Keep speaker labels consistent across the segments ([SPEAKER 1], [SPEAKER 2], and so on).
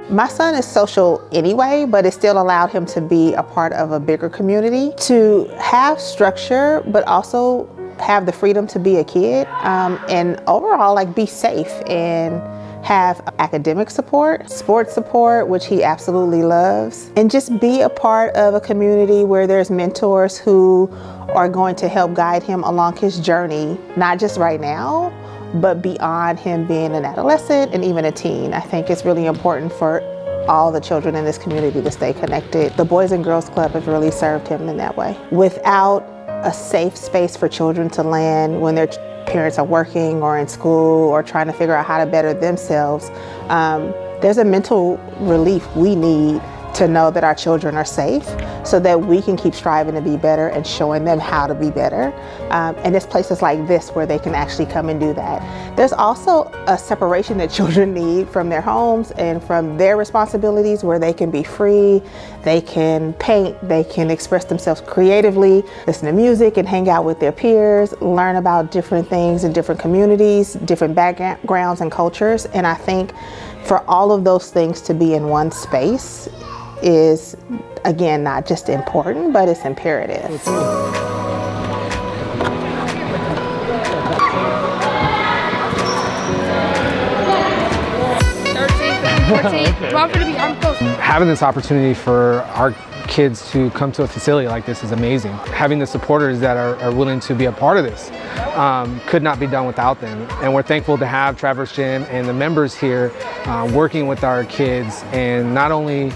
[SPEAKER 1] My son is social anyway, but it still allowed him to be a part of a bigger community, to have structure, but also have the freedom to be a kid, and overall like be safe and have academic support, sports support, which he absolutely loves, and just be a part of a community where there's mentors who are going to help guide him along his journey, not just right now, but beyond him being an adolescent and even a teen. I think it's really important for all the children in this community to stay connected. The Boys and Girls Club has really served him in that way. Without a safe space for children to land when their parents are working or in school or trying to figure out how to better themselves, there's a mental relief we need to know that our children are safe so that we can keep striving to be better and showing them how to be better. And it's places like this where they can actually come and do that. There's also a separation that children need from their homes and from their responsibilities where they can be free, they can paint, they can express themselves creatively, listen to music and hang out with their peers, learn about different things in different communities, different backgrounds and cultures. And I think for all of those things to be in one space is, again, not just important, but it's imperative.
[SPEAKER 2] 13, 14. Come on for the beat. I'm close.
[SPEAKER 3] Having this opportunity for our kids to come to a facility like this is amazing. Having the supporters that are willing to be a part of this could not be done without them. And we're thankful to have Traverse Gym and the members here working with our kids. And not only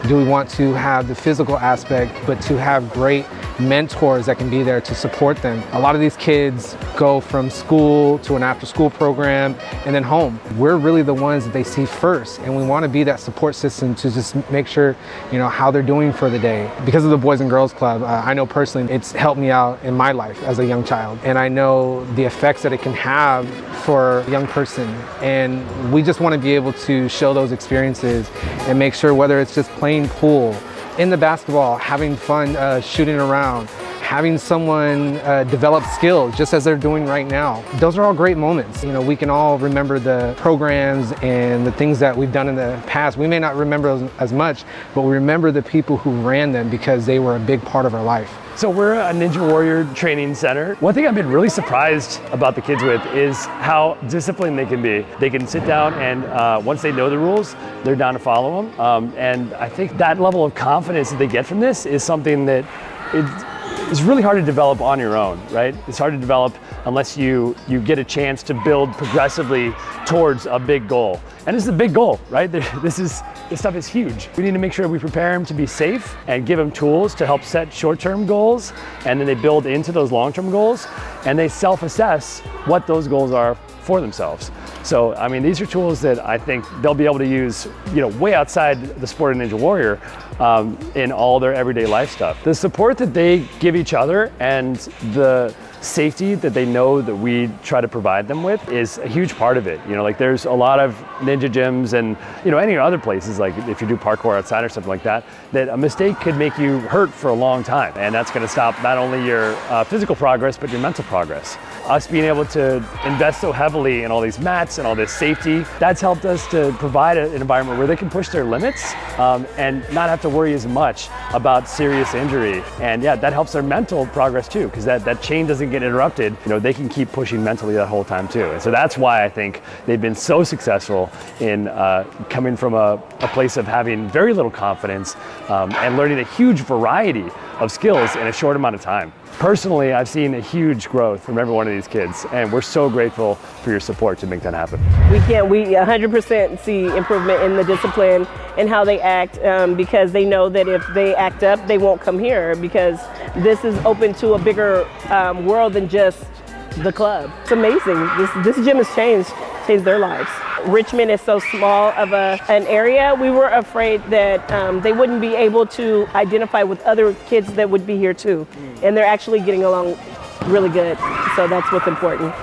[SPEAKER 3] do we want to have the physical aspect, but to have great mentors that can be there to support them. A lot of these kids go from school to an after-school program and then home. We're really the ones that they see first, and we want to be that support system to just make sure, how they're doing for the day. Because of the Boys and Girls Club, I know personally it's helped me out in my life as a young child, and I know the effects that it can have for a young person, and we just want to be able to show those experiences and make sure, whether it's just playing pool, in the basketball, having fun shooting around, having someone develop skills just as they're doing right now. Those are all great moments. We can all remember the programs and the things that we've done in the past. We may not remember as much, but we remember the people who ran them because they were a big part of our life.
[SPEAKER 4] So we're a Ninja Warrior training center. One thing I've been really surprised about the kids with is how disciplined they can be. They can sit down and once they know the rules, they're down to follow them. And I think that level of confidence that they get from this is something that it's really hard to develop on your own, right? It's hard to develop unless you get a chance to build progressively towards a big goal. And this is a big goal, right? This stuff is huge. We need to make sure we prepare them to be safe and give them tools to help set short-term goals, and then they build into those long-term goals, and they self-assess what those goals are for themselves. So, I mean, these are tools that I think they'll be able to use, way outside the sport of Ninja Warrior in all their everyday life stuff. The support that they give each other and the safety that they know that we try to provide them with is a huge part of it. There's a lot of ninja gyms and, any other places, like if you do parkour outside or something like that, that a mistake could make you hurt for a long time. And that's going to stop not only your physical progress, but your mental progress. Us being able to invest so heavily in all these mats and all this safety, that's helped us to provide an environment where they can push their limits and not have to worry as much about serious injury. And yeah, that helps their mental progress too, because that chain doesn't get interrupted. They can keep pushing mentally that whole time too. And so that's why I think they've been so successful in coming from a place of having very little confidence and learning a huge variety of skills in a short amount of time. Personally, I've seen a huge growth from every one of these kids, and we're so grateful for your support to make that happen.
[SPEAKER 5] We 100% see improvement in the discipline and how they act because they know that if they act up, they won't come here, because this is open to a bigger world than just the club. It's amazing. This gym has changed their lives. Richmond is so small of an area. We were afraid that they wouldn't be able to identify with other kids that would be here too. And they're actually getting along really good. So that's what's important.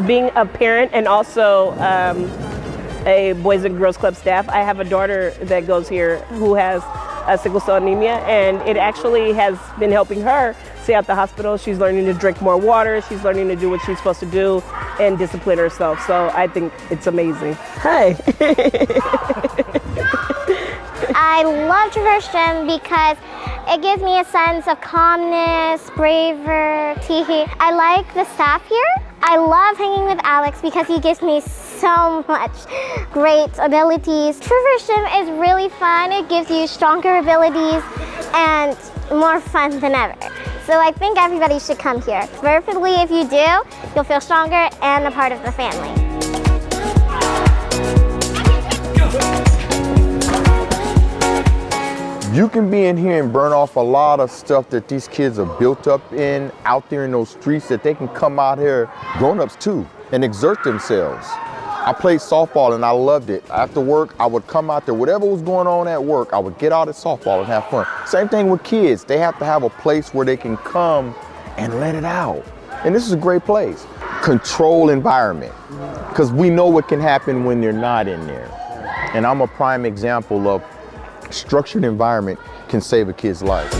[SPEAKER 5] Being a parent and also a Boys and Girls Club staff, I have a daughter that goes here who has sickle cell anemia, and it actually has been helping her stay out the hospital. She's learning to drink more water. She's learning to do what she's supposed to do and discipline herself. So I think it's amazing. Hi.
[SPEAKER 6] I love Traverse Gym because it gives me a sense of calmness, bravery. I like the staff here. I love hanging with Alex because he gives me so much great abilities. Traverse Gym is really fun. It gives you stronger abilities and more fun than ever. So I think everybody should come here. Preferably if you do, you'll feel stronger and a part of the family.
[SPEAKER 7] You can be in here and burn off a lot of stuff that these kids are built up in, out there in those streets, that they can come out here, grown-ups too, and exert themselves. I played softball and I loved it. After work, I would come out there, whatever was going on at work, I would get out at softball and have fun. Same thing with kids. They have to have a place where they can come and let it out. And this is a great place. Control environment, because we know what can happen when they're not in there. And I'm a prime example of structured environment can save a kid's life.